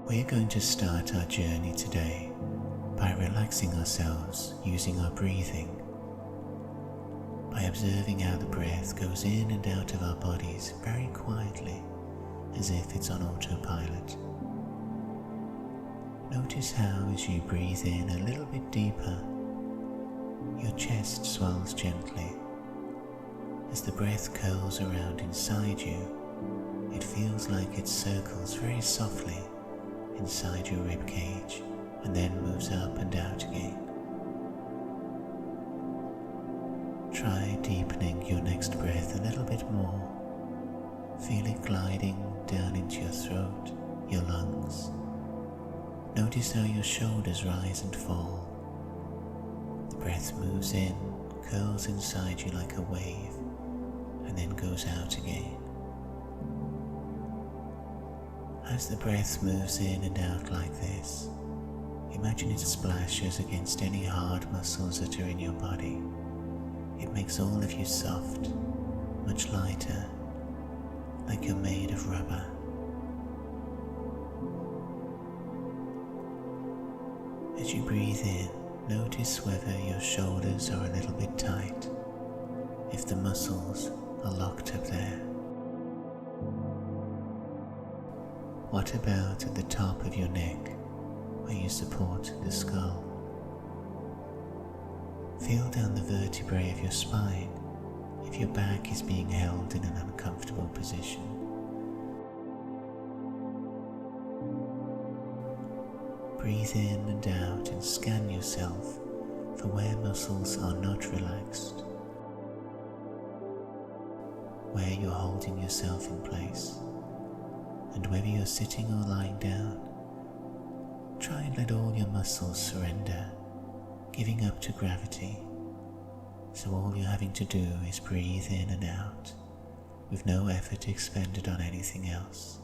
We're going to start our journey today by relaxing ourselves using our breathing, by observing how the breath goes in and out of our bodies very quietly, as if it's on autopilot. Notice how, as you breathe in a little bit deeper, your chest swells gently. As the breath curls around inside you, it feels like it circles very softly inside your rib cage and then moves up and out again. Try deepening your next breath a little bit more. Feel it gliding down into your throat, your lungs. Notice how your shoulders rise and fall. The breath moves in, curls inside you like a wave, and then goes out again. As the breath moves in and out like this, imagine it splashes against any hard muscles that are in your body. It makes all of you soft, much lighter, like you're made of rubber. As you breathe in, notice whether your shoulders are a little bit tight, if the muscles are locked up there. What about at the top of your neck, where you support the skull? Feel down the vertebrae of your spine if your back is being held in an uncomfortable position. Breathe in and out and scan yourself for where muscles are not relaxed, where you're holding yourself in place, and whether you're sitting or lying down. Try and let all your muscles surrender, giving up to gravity, so all you're having to do is breathe in and out, with no effort expended on anything else.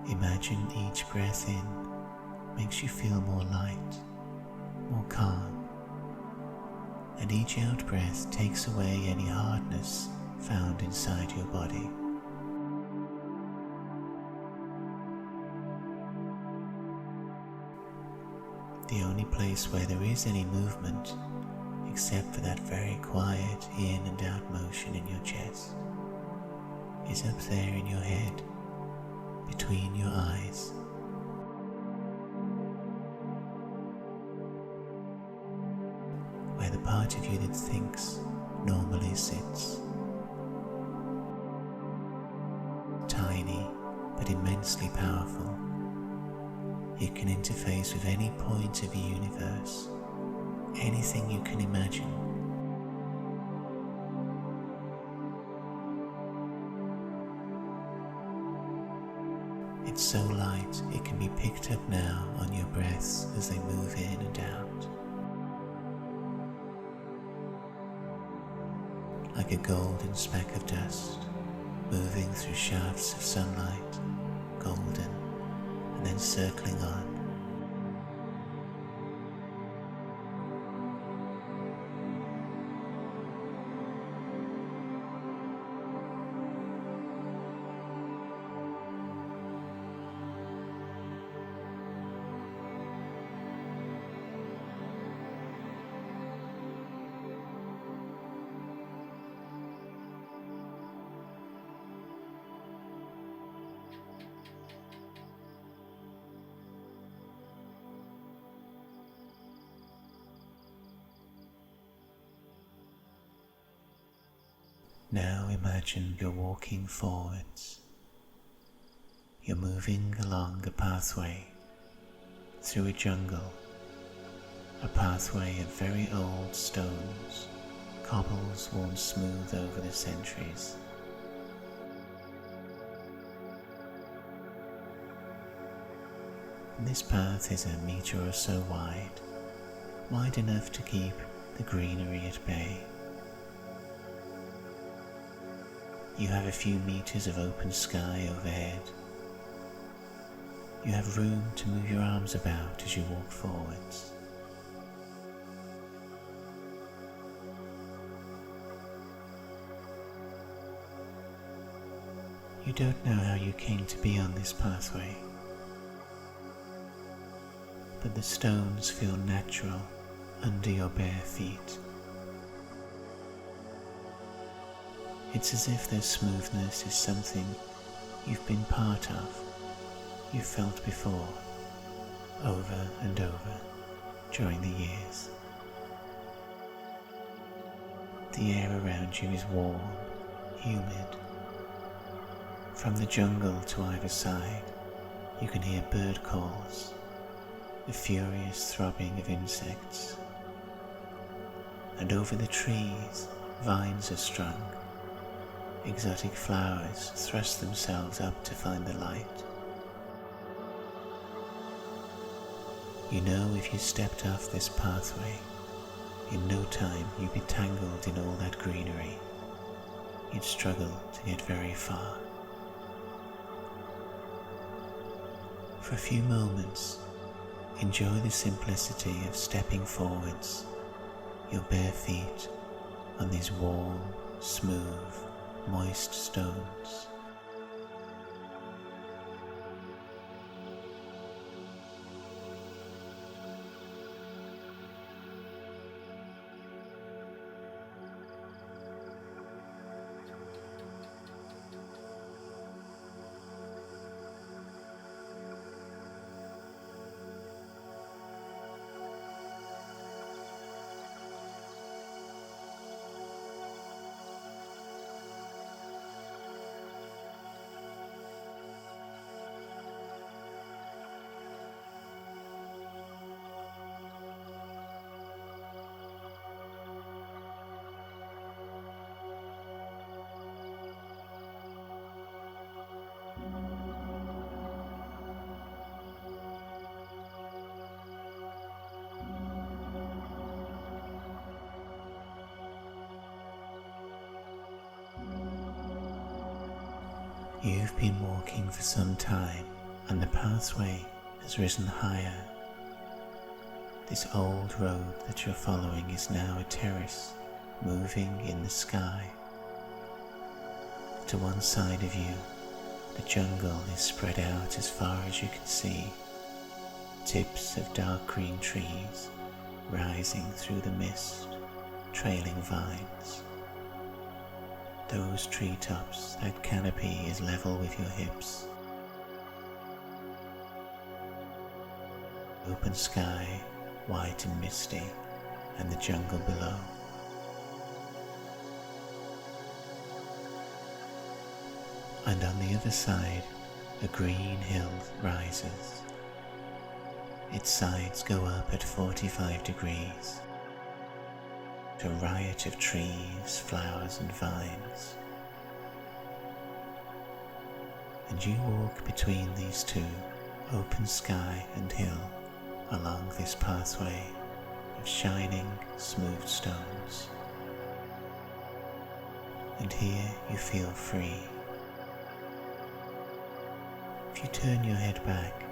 Imagine each breath in makes you feel more light, more calm, and each out breath takes away any hardness found inside your body. The only place where there is any movement, except for that very quiet in and out motion in your chest, is up there in your head, between your eyes. Where the part of you that thinks normally sits. Tiny but immensely powerful, it can interface with any point of the universe, anything you can imagine. It's so light it can be picked up now on your breaths as they move in and out. Like a golden speck of dust, moving through shafts of sunlight, golden, and then circling on. Now imagine you're walking forwards. You're moving along a pathway through a jungle, a pathway of very old stones, cobbles worn smooth over the centuries. This path is a meter or so wide enough to keep the greenery at bay. You have a few meters of open sky overhead. You have room to move your arms about as you walk forwards. You don't know how you came to be on this pathway, but the stones feel natural under your bare feet. It's as if their smoothness is something you've been part of, you've felt before, over and over during the years. The air around you is warm, humid. From the jungle to either side, you can hear bird calls, the furious throbbing of insects. And over the trees, vines are strung. Exotic flowers thrust themselves up to find the light. You know if you stepped off this pathway, in no time you'd be tangled in all that greenery. You'd struggle to get very far. For a few moments, enjoy the simplicity of stepping forwards, your bare feet on these warm, smooth, moist stones. You've been walking for some time, and the pathway has risen higher. This old road that you're following is now a terrace, moving in the sky. To one side of you, the jungle is spread out as far as you can see, tips of dark green trees rising through the mist, trailing vines. Those treetops, that canopy is level with your hips. Open sky, white and misty, and the jungle below. And on the other side, a green hill rises. Its sides go up at 45 degrees. A riot of trees, flowers and vines. And you walk between these two, open sky and hill, along this pathway of shining, smooth stones. And here you feel free. If you turn your head back,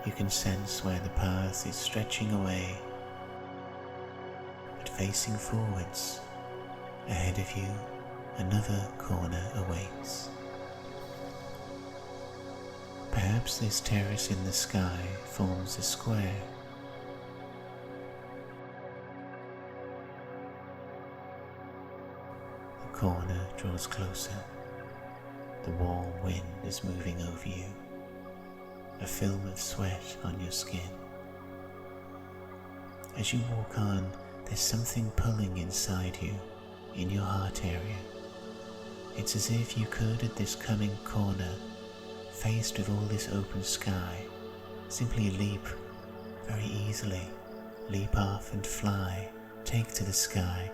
you can sense where the path is stretching away. Facing forwards, ahead of you, another corner awaits. Perhaps this terrace in the sky forms a square. The corner draws closer. The warm wind is moving over you, a film of sweat on your skin. As you walk on, there's something pulling inside you, in your heart area. It's as if you could, at this coming corner, faced with all this open sky, simply leap very easily, leap off and fly, take to the sky.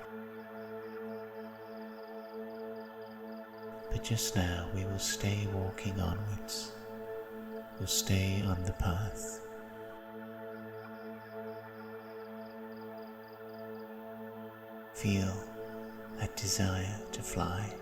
But just now we will stay walking onwards. We'll stay on the path. Feel that desire to fly.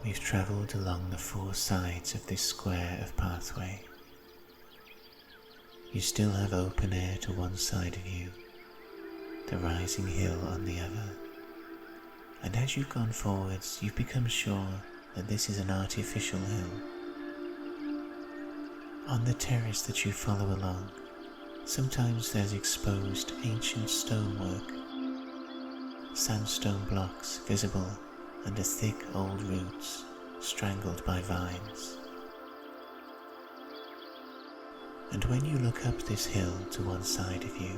We've travelled along the 4 sides of this square of pathway. You still have open air to one side of you, the rising hill on the other, and as you've gone forwards, you've become sure that this is an artificial hill. On the terrace that you follow along, sometimes there's exposed ancient stonework, sandstone blocks visible under thick old roots strangled by vines. And when you look up this hill to one side of you,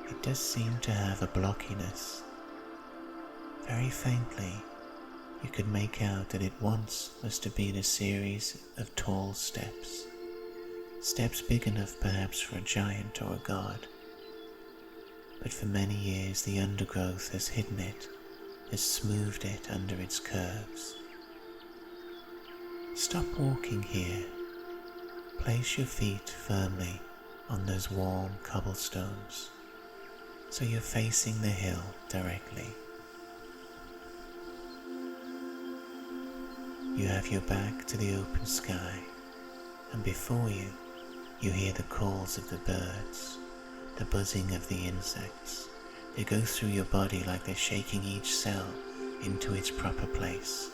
it does seem to have a blockiness. Very faintly, you could make out that it once must have been a series of tall steps. Steps big enough perhaps for a giant or a god. But for many years the undergrowth has hidden it, has smoothed it under its curves. Stop walking here. Place your feet firmly on those warm cobblestones, so you're facing the hill directly. You have your back to the open sky, and before you, you hear the calls of the birds, the buzzing of the insects. They go through your body like they're shaking each cell into its proper place.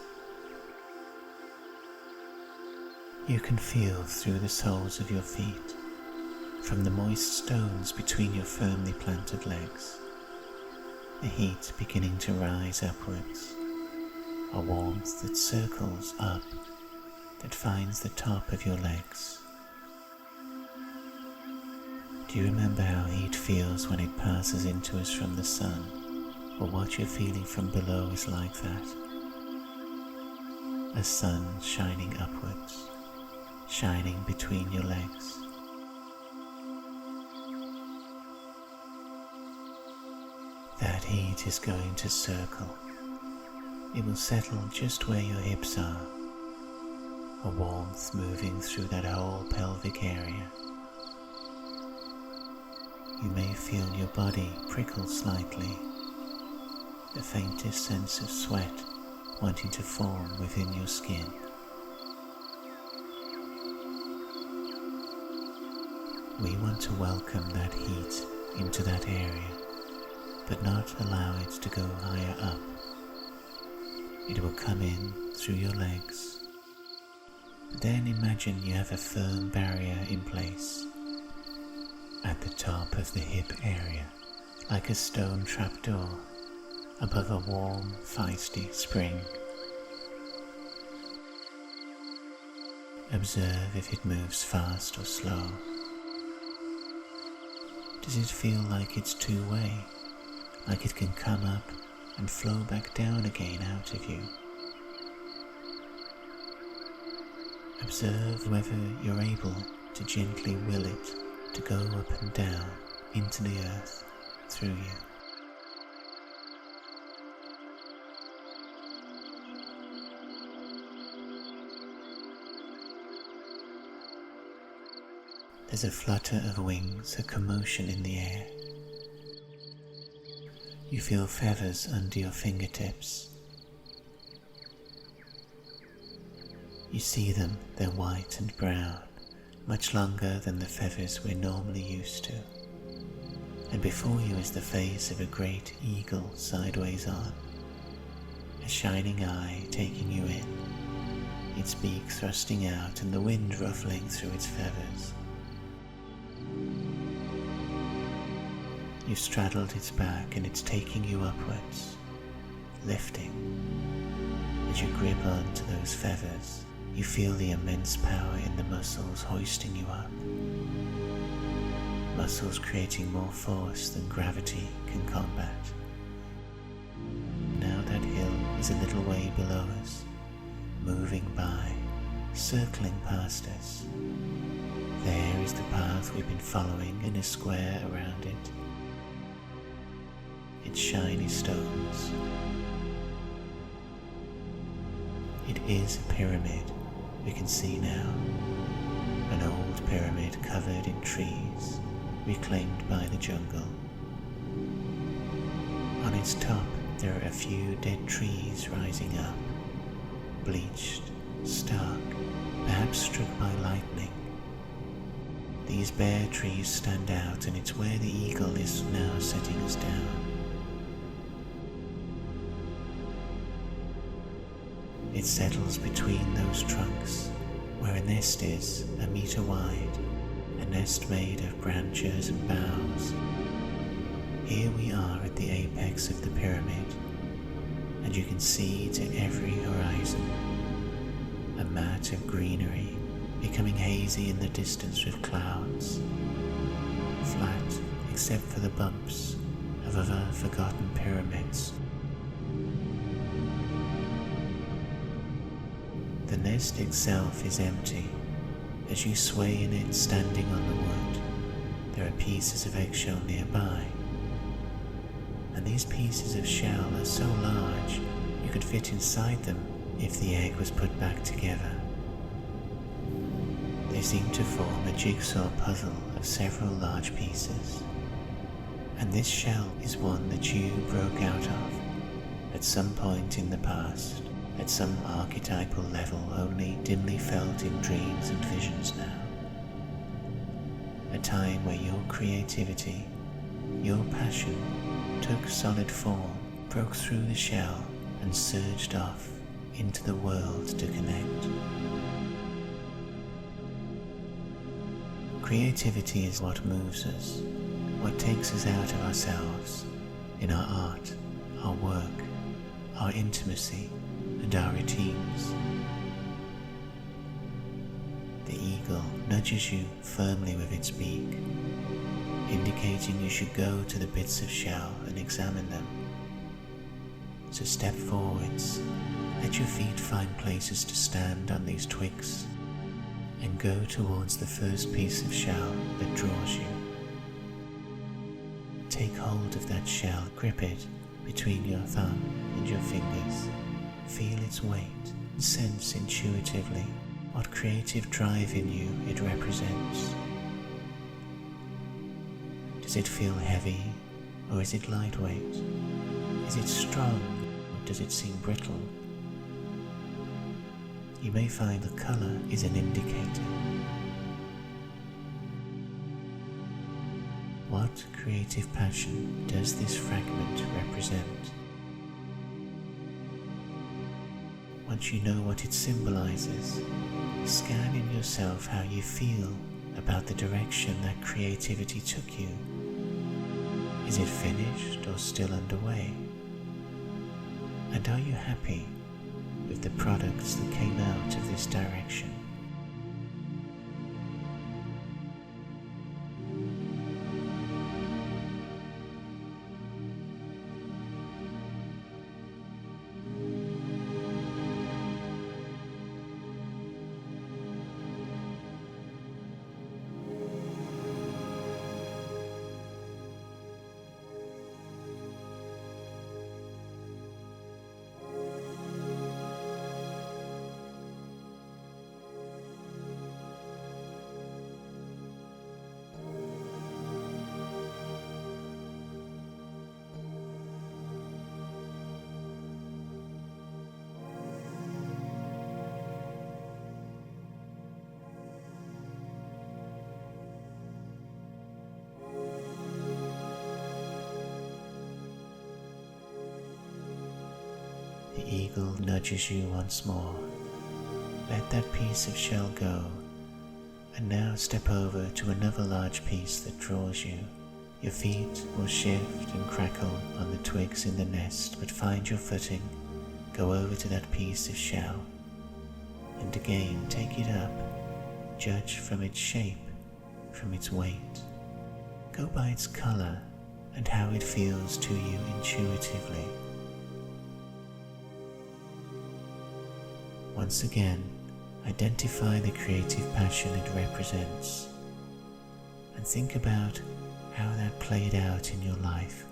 You can feel through the soles of your feet, from the moist stones between your firmly planted legs, the heat beginning to rise upwards, a warmth that circles up, that finds the top of your legs. Do you remember how heat feels when it passes into us from the sun, or what you're feeling from below is like that? A sun shining upwards, shining between your legs. That heat is going to circle. It will settle just where your hips are, a warmth moving through that whole pelvic area. You may feel your body prickle slightly, the faintest sense of sweat wanting to form within your skin. We want to welcome that heat into that area, but not allow it to go higher up. It will come in through your legs. Then imagine you have a firm barrier in place at the top of the hip area, like a stone trapdoor above a warm, feisty spring. Observe if it moves fast or slow. Does it feel like it's two-way, like it can come up and flow back down again out of you? Observe whether you're able to gently will it to go up and down into the earth through you. There's a flutter of wings, a commotion in the air. You feel feathers under your fingertips. You see them, they're white and brown, much longer than the feathers we're normally used to. And before you is the face of a great eagle sideways on, a shining eye taking you in, its beak thrusting out and the wind ruffling through its feathers. You've straddled its back and it's taking you upwards, lifting. As you grip onto those feathers, you feel the immense power in the muscles hoisting you up. Muscles creating more force than gravity can combat. Now that hill is a little way below us, moving by, circling past us. There is the path we've been following in a square around it. Its shiny stones. It is a pyramid, we can see now. An old pyramid covered in trees, reclaimed by the jungle. On its top there are a few dead trees rising up, bleached, stark, perhaps struck by lightning. These bare trees stand out, and it's where the eagle is now setting us down. It settles between those trunks, where a nest is 1 meter wide, a nest made of branches and boughs. Here we are at the apex of the pyramid, and you can see to every horizon. A mat of greenery, becoming hazy in the distance with clouds, flat except for the bumps of other forgotten pyramids. The nest itself is empty. As you sway in it standing on the wood, there are pieces of eggshell nearby. And these pieces of shell are so large you could fit inside them if the egg was put back together. They seem to form a jigsaw puzzle of several large pieces. And this shell is one that you broke out of at some point in the past, at some archetypal level only dimly felt in dreams and visions now. A time where your creativity, your passion, took solid form, broke through the shell, and surged off into the world to connect. Creativity is what moves us, what takes us out of ourselves, in our art, our work, our intimacy, and our routines. The eagle nudges you firmly with its beak, indicating you should go to the bits of shell and examine them. So step forwards, let your feet find places to stand on these twigs, and go towards the first piece of shell that draws you. Take hold of that shell, grip it between your thumb and your fingers. Feel its weight, sense intuitively what creative drive in you it represents. Does it feel heavy, or is it lightweight? Is it strong, or does it seem brittle? You may find the color is an indicator. What creative passion does this fragment represent? Once you know what it symbolizes, scan in yourself how you feel about the direction that creativity took you. Is it finished or still underway? And are you happy with the products that came out of this direction? The eagle nudges you once more. Let that piece of shell go, and now step over to another large piece that draws you. Your feet will shift and crackle on the twigs in the nest, but find your footing. Go over to that piece of shell, and again take it up. Judge from its shape, from its weight. Go by its color and how it feels to you intuitively. Once again, identify the creative passion it represents, and think about how that played out in your life.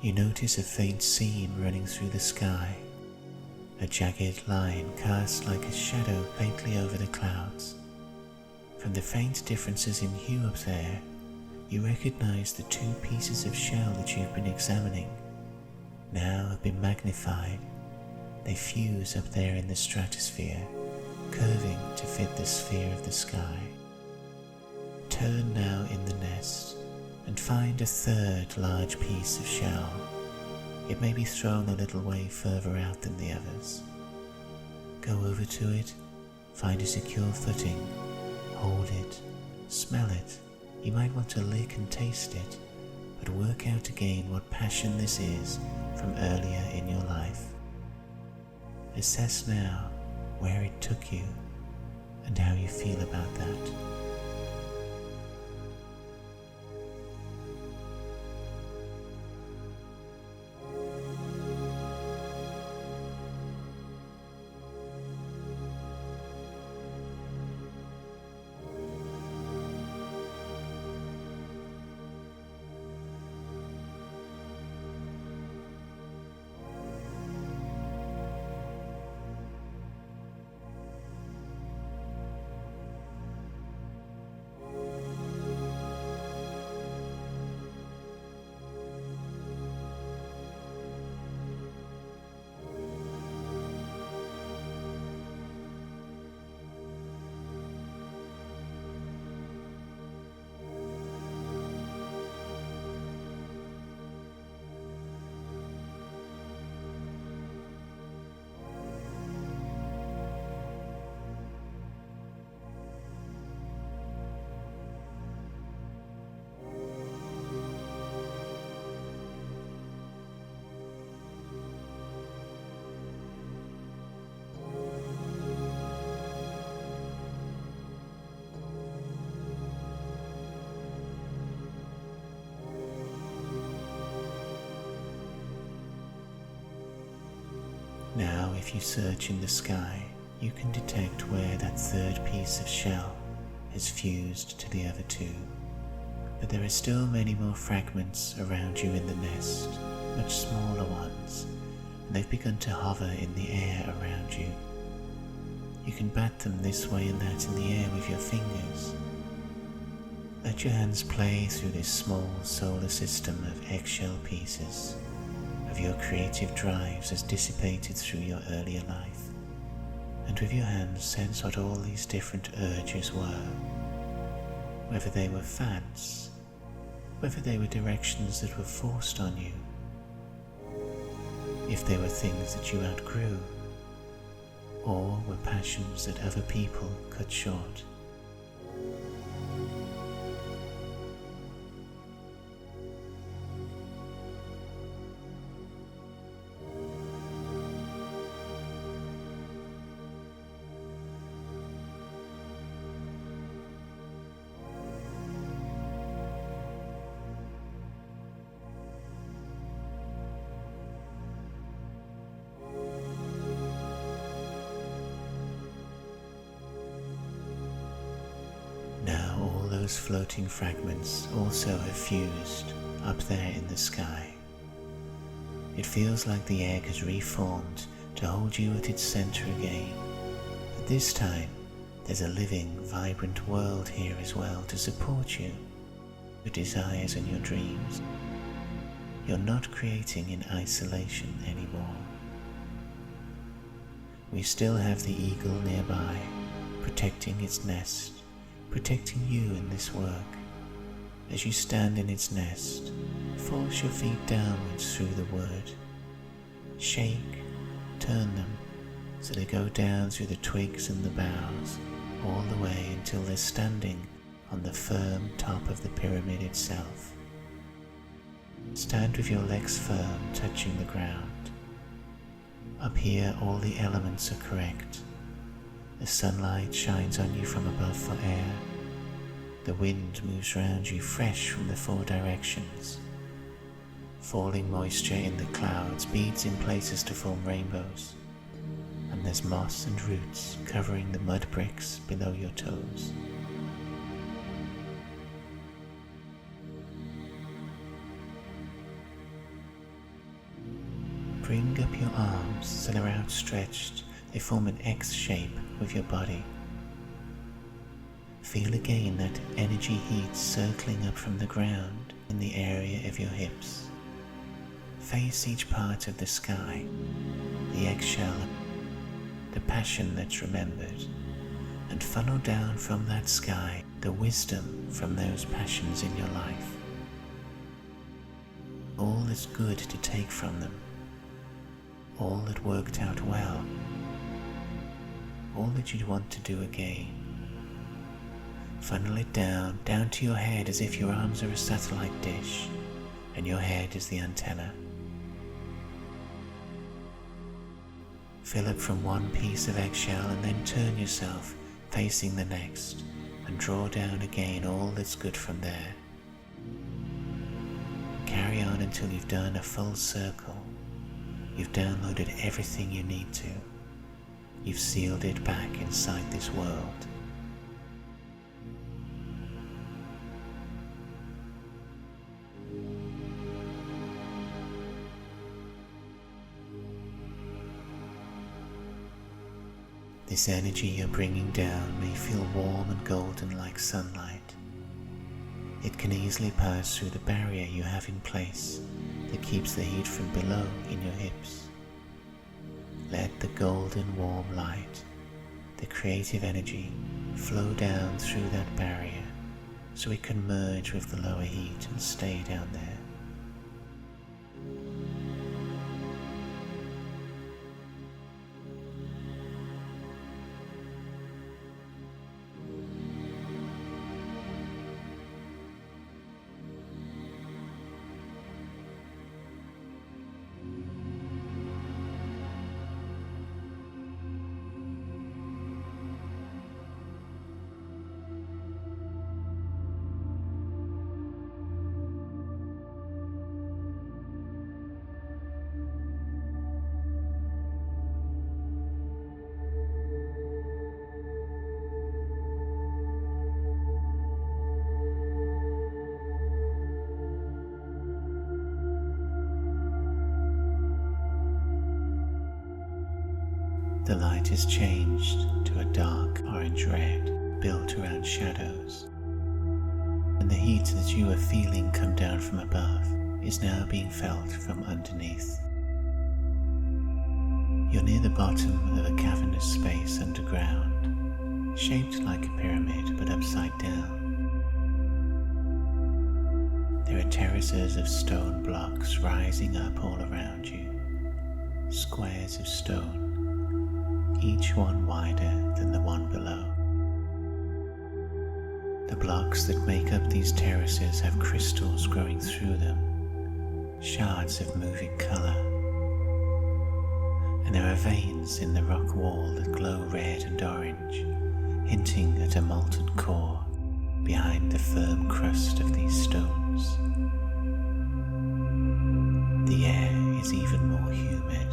You notice a faint seam running through the sky, a jagged line cast like a shadow faintly over the clouds. From the faint differences in hue up there, you recognize the two pieces of shell that you've been examining now have been magnified. They fuse up there in the stratosphere, curving to fit the sphere of the sky. Turn now in the nest and find a third large piece of shell. It may be thrown a little way further out than the others. Go over to it, find a secure footing, hold it, smell it. You might want to lick and taste it, but work out again what passion this is from earlier in your life. Assess now where it took you and how you feel about that. Now, if you search in the sky, you can detect where that third piece of shell has fused to the other two. But there are still many more fragments around you in the nest, much smaller ones, and they've begun to hover in the air around you. You can bat them this way and that in the air with your fingers. Let your hands play through this small solar system of eggshell pieces, of your creative drives as dissipated through your earlier life, and with your hands sense what all these different urges were, whether they were fads, whether they were directions that were forced on you, if they were things that you outgrew, or were passions that other people cut short. Those floating fragments also have fused up there in the sky. It feels like the egg has reformed to hold you at its center again, but this time there's a living, vibrant world here as well to support you, your desires and your dreams. You're not creating in isolation anymore. We still have the eagle nearby, protecting its nest, protecting you in this work. As you stand in its nest, force your feet downwards through the wood. Shake, turn them, so they go down through the twigs and the boughs, all the way until they're standing on the firm top of the pyramid itself. Stand with your legs firm, touching the ground. Up here all the elements are correct. The sunlight shines on you from above for air. The wind moves round you fresh from the four directions. Falling moisture in the clouds beads in places to form rainbows. And there's moss and roots covering the mud bricks below your toes. bring up your arms so they're outstretched. They form an X shape with your body. Feel again that energy heat circling up from the ground in the area of your hips. Face each part of the sky, the eggshell, the passion that's remembered, and funnel down from that sky the wisdom from those passions in your life. All that's good to take from them, all that worked out well, all that you'd want to do again. Funnel it down to your head as if your arms are a satellite dish and your head is the antenna. Fill up from one piece of eggshell and then turn yourself facing the next and draw down again all that's good from there. Carry on until you've done a full circle. You've downloaded everything you need to. You've sealed it back inside this world. This energy you're bringing down may feel warm and golden like sunlight. It can easily pass through the barrier you have in place that keeps the heat from below in your hips. Let the golden warm light, the creative energy, flow down through that barrier so it can merge with the lower heat and stay down there. The light is changed to a dark orange-red built around shadows, and the heat that you are feeling come down from above is now being felt from underneath. You're near the bottom of a cavernous space underground, shaped like a pyramid but upside down. There are terraces of stone blocks rising up all around you, squares of stone, each one wider than the one below. The blocks that make up these terraces have crystals growing through them, shards of moving colour, and there are veins in the rock wall that glow red and orange, hinting at a molten core behind the firm crust of these stones. The air is even more humid.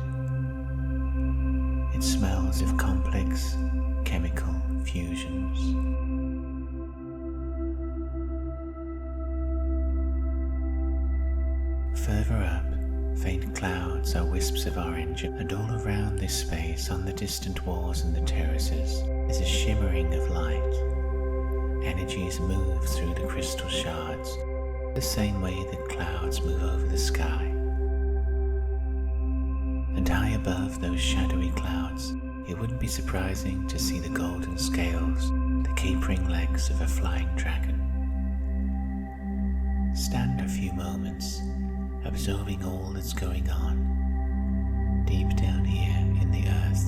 It smells of complex chemical fusions. Further up, faint clouds are wisps of orange, and all around this space, on the distant walls and the terraces, is a shimmering of light. Energies move through the crystal shards, the same way that clouds move over the sky. And high above those shadowy clouds, it wouldn't be surprising to see the golden scales, the capering legs of a flying dragon. Stand a few moments, absorbing all that's going on, deep down here in the earth.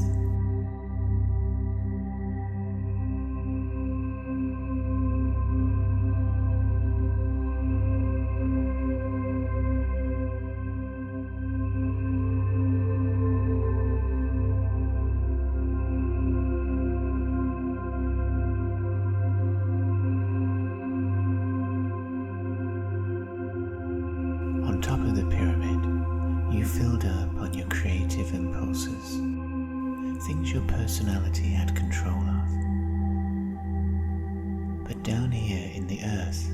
Top of the pyramid, you filled up on your creative impulses, things your personality had control of. But down here in the earth,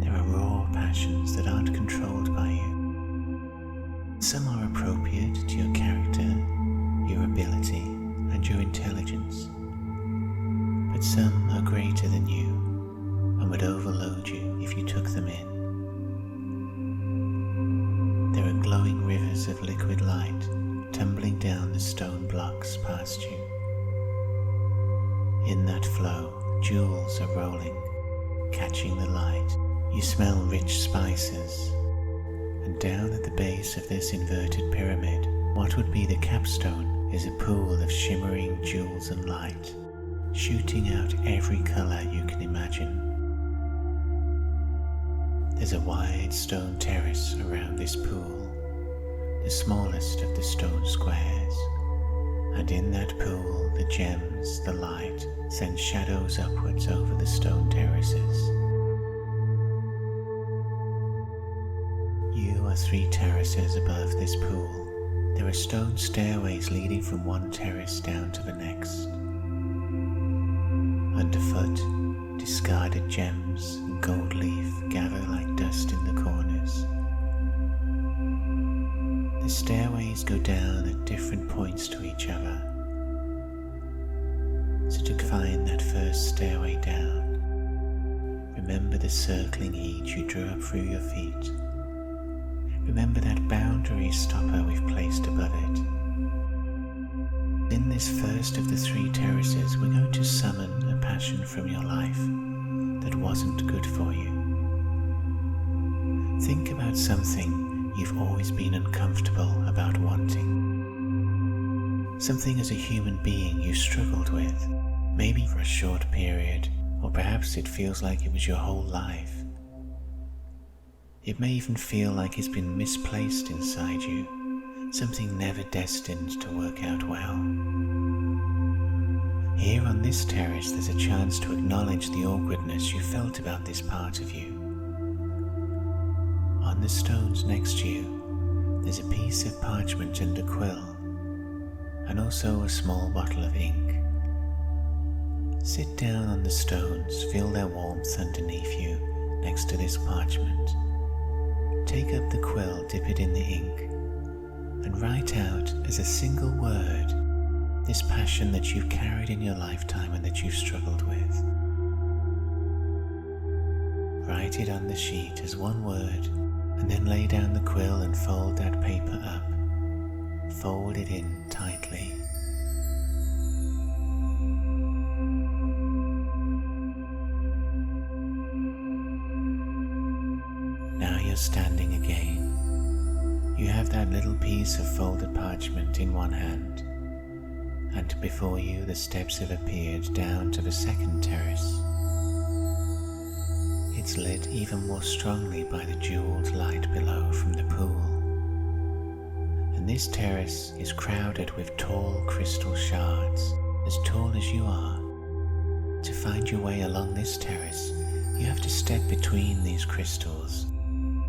there are raw passions that aren't controlled by you. Some are appropriate to your character, your ability, and your intelligence, but some are greater than you and would overload you if you took them in. There are glowing rivers of liquid light tumbling down the stone blocks past you. In that flow, jewels are rolling, catching the light. You smell rich spices. And down at the base of this inverted pyramid, what would be the capstone is a pool of shimmering jewels and light, shooting out every colour you can imagine. There's a wide stone terrace around this pool, the smallest of the stone squares, and in that pool the gems, the light, send shadows upwards over the stone terraces. You are 3 terraces above this pool. There are stone stairways leading from one terrace down to the next. Underfoot, discarded gems and gold leaf gather like dust in the corners. The stairways go down at different points to each other. So to find that first stairway down, remember the circling heat you drew up through your feet. Remember that boundary stopper we've placed above it. In this first of the 3 terraces, we're going to summon a passion from your life that wasn't good for you. Think about something you've always been uncomfortable about wanting. Something as a human being you struggled with, maybe for a short period, or perhaps it feels like it was your whole life. It may even feel like it's been misplaced inside you, something never destined to work out well. Here on this terrace, there's a chance to acknowledge the awkwardness you felt about this part of you. On the stones next to you, there's a piece of parchment and a quill, and also a small bottle of ink. Sit down on the stones, feel their warmth underneath you, next to this parchment. Take up the quill, dip it in the ink, and write out as a single word this passion that you've carried in your lifetime and that you've struggled with. Write it on the sheet as one word, and then lay down the quill and fold that paper up. Fold it in tightly. Now you're standing again. You have that little piece of folded parchment in one hand, and before you the steps have appeared down to the second terrace. It's lit even more strongly by the jeweled light below from the pool. And this terrace is crowded with tall crystal shards, as tall as you are. To find your way along this terrace, you have to step between these crystals.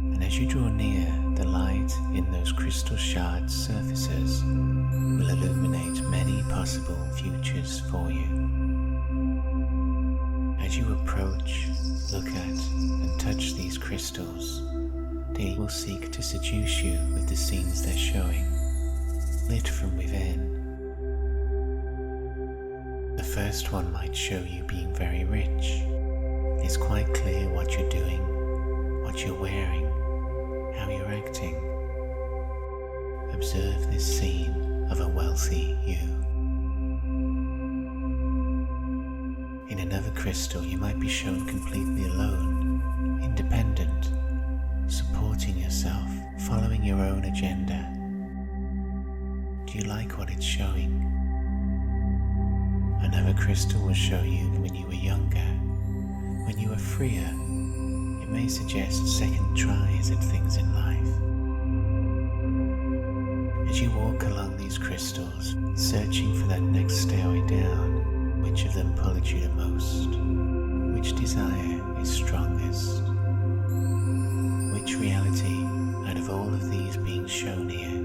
And as you draw near, the light in those crystal shard surfaces will illuminate many possible futures for you. As you approach, look at, and touch these crystals, they will seek to seduce you with the scenes they're showing, lit from within. The first one might show you being very rich. It's quite clear what you're doing, what you're wearing, how you're acting. Observe this scene of a wealthy you. In another crystal, you might be shown completely alone, independent, supporting yourself, following your own agenda. Do you like what it's showing? Another crystal will show you when you were younger, when you were freer. It may suggest second tries at things in life. As you walk along these crystals, searching for that next stairway down, which of them pulled you the most? Which desire is strongest? Which reality out of all of these being shown here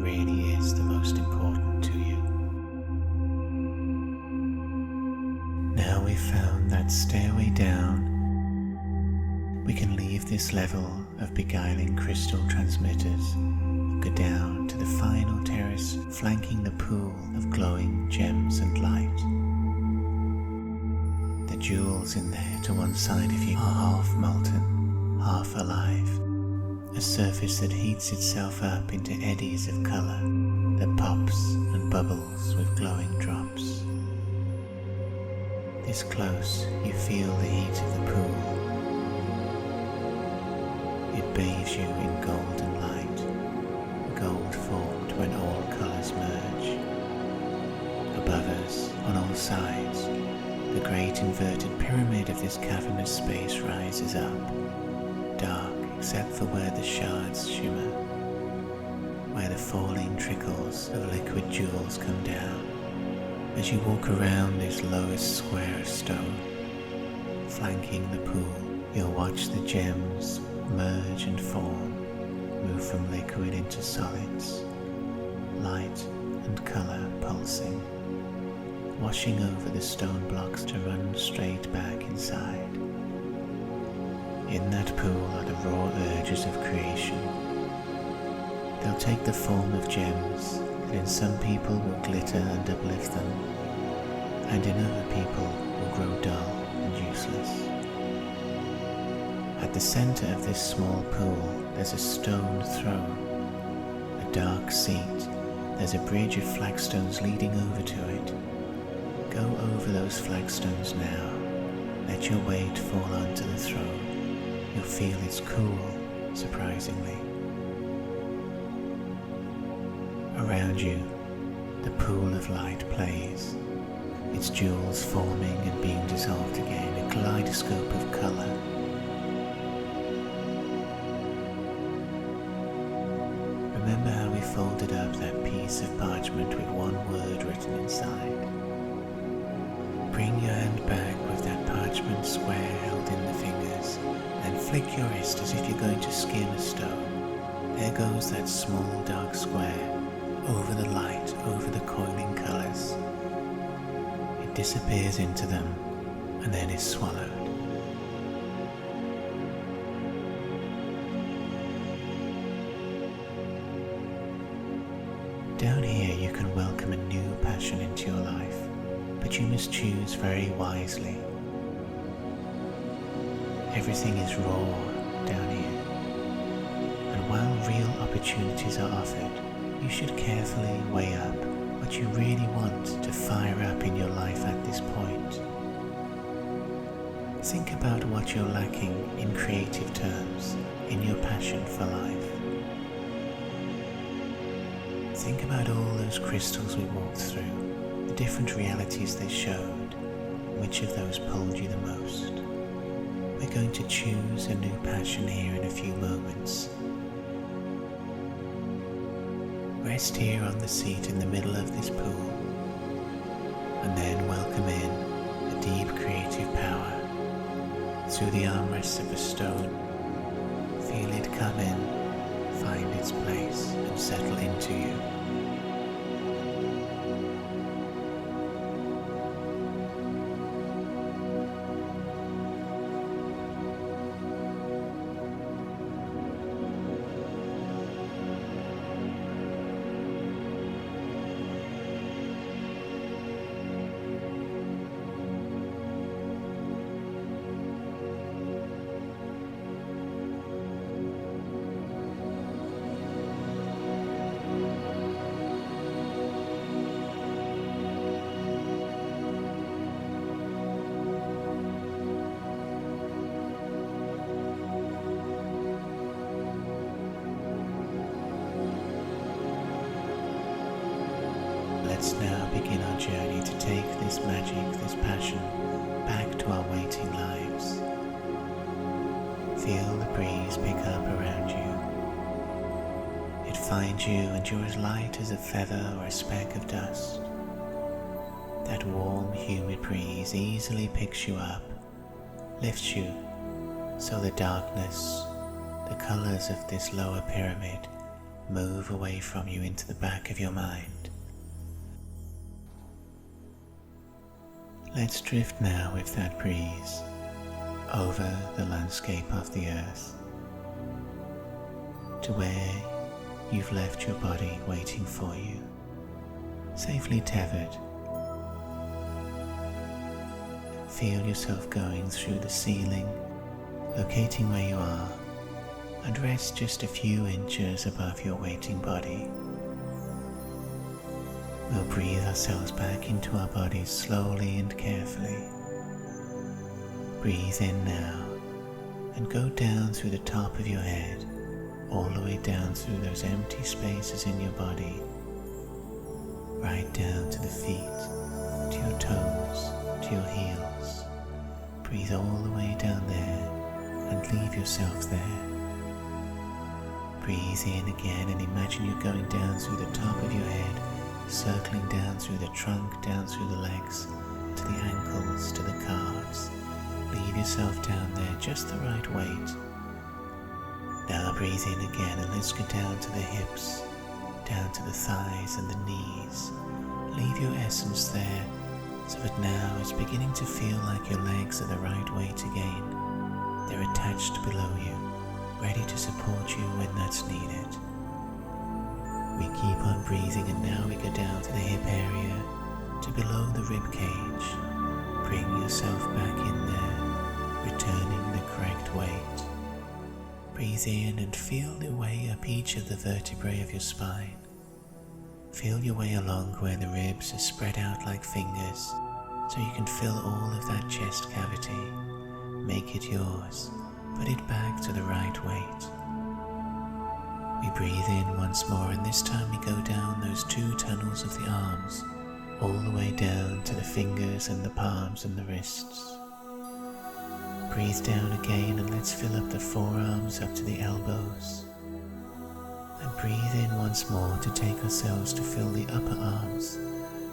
really is the most important to you? Now we've found that stairway down, we can leave leave this level of beguiling crystal transmitters and go down to the final terrace flanking the pool of glowing gems and light. The jewels in there to one side of you are half molten, half alive, a surface that heats itself up into eddies of colour that pops and bubbles with glowing drops. This close, you feel the heat of the pool. It bathes you in golden light, gold formed when all colours merge. Above us, on all sides, the great inverted pyramid of this cavernous space rises up, dark except for where the shards shimmer, where the falling trickles of liquid jewels come down. As you walk around this lowest square of stone, flanking the pool, you'll watch the gems merge and form, move from liquid into solids, light and colour pulsing, washing over the stone blocks to run straight back inside. In that pool are the raw urges of creation. They'll take the form of gems that in some people will glitter and uplift them, and in other people will grow dull and useless. At the centre of this small pool there's a stone throne, a dark seat. There's a bridge of flagstones leading over to it. Go over those flagstones now. Let your weight fall onto the throne. You'll feel it's cool, surprisingly. Around you, the pool of light plays, its jewels forming and being dissolved again, a kaleidoscope of colour. Remember how we folded up that piece of parchment with one word written inside? Bring your hand back with that parchment square held in the fingers, and flick your wrist as if you're going to skim a stone. There goes that small dark square, over the light, over the coiling colours. It disappears into them, and then is swallowed. Down here you can welcome a new passion into your life, but you must choose very wisely. Everything is raw down here, and while real opportunities are offered, you should carefully weigh up what you really want to fire up in your life at this point. Think about what you're lacking in creative terms, in your passion for life. Think about all those crystals we walked through, the different realities they showed. Which of those pulled you the most? We're going to choose a new passion here in a few moments. Rest here on the seat in the middle of this pool, and then welcome in a deep creative power through the armrests of a stone. Feel it come in, find its place, and settle into you. Let's now begin our journey to take this magic, this passion, back to our waiting lives. Feel the breeze pick up around you. It finds you and you're as light as a feather or a speck of dust. That warm, humid breeze easily picks you up, lifts you, so the darkness, the colours of this lower pyramid move away from you into the back of your mind. Let's drift now with that breeze, over the landscape of the earth to where you've left your body waiting for you, safely tethered. Feel yourself going through the ceiling, locating where you are, and rest just a few inches above your waiting body. We'll breathe ourselves back into our bodies slowly and carefully. Breathe in now and go down through the top of your head, all the way down through those empty spaces in your body, right down to the feet, to your toes, to your heels. Breathe all the way down there and leave yourself there. Breathe in again and imagine you're going down through the top of your head, circling down through the trunk, down through the legs, to the ankles, to the calves. Leave yourself down there just the right weight. Now breathe in again and let's go down to the hips, down to the thighs and the knees. Leave your essence there so that now it's beginning to feel like your legs are the right weight again. They're attached below you, ready to support you when that's needed. We keep on breathing and now we go down to the hip area, to below the rib cage. Bring yourself back in there, returning the correct weight. Breathe in and feel the way up each of the vertebrae of your spine. Feel your way along where the ribs are spread out like fingers, so you can fill all of that chest cavity. Make it yours. Put it back to the right weight. We breathe in once more, and this time we go down those two tunnels of the arms, all the way down to the fingers and the palms and the wrists. Breathe down again and let's fill up the forearms up to the elbows. And breathe in once more to take ourselves to fill the upper arms,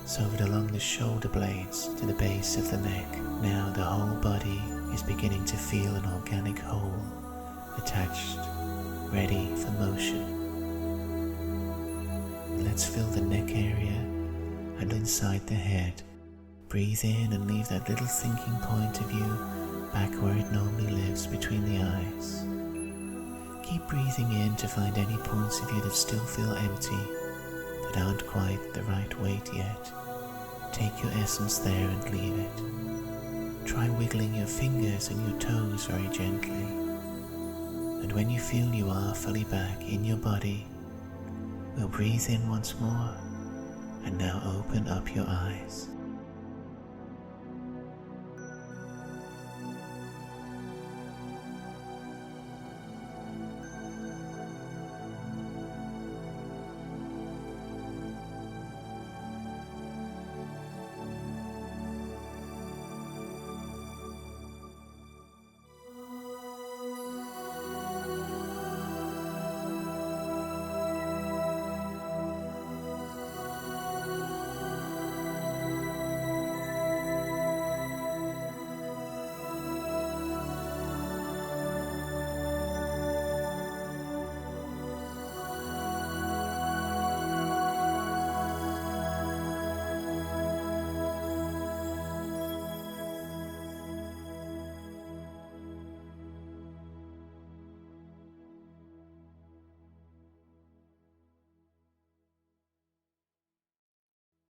so that along the shoulder blades to the base of the neck. Now the whole body is beginning to feel an organic whole, attached, ready for motion. Let's fill the neck area and inside the head. Breathe in and leave that little thinking point of you back where it normally lives between the eyes. Keep breathing in to find any points of you that still feel empty, that aren't quite the right weight yet. Take your essence there and leave it. Try wiggling your fingers and your toes very gently. And when you feel you are fully back in your body, we'll breathe in once more and now open up your eyes.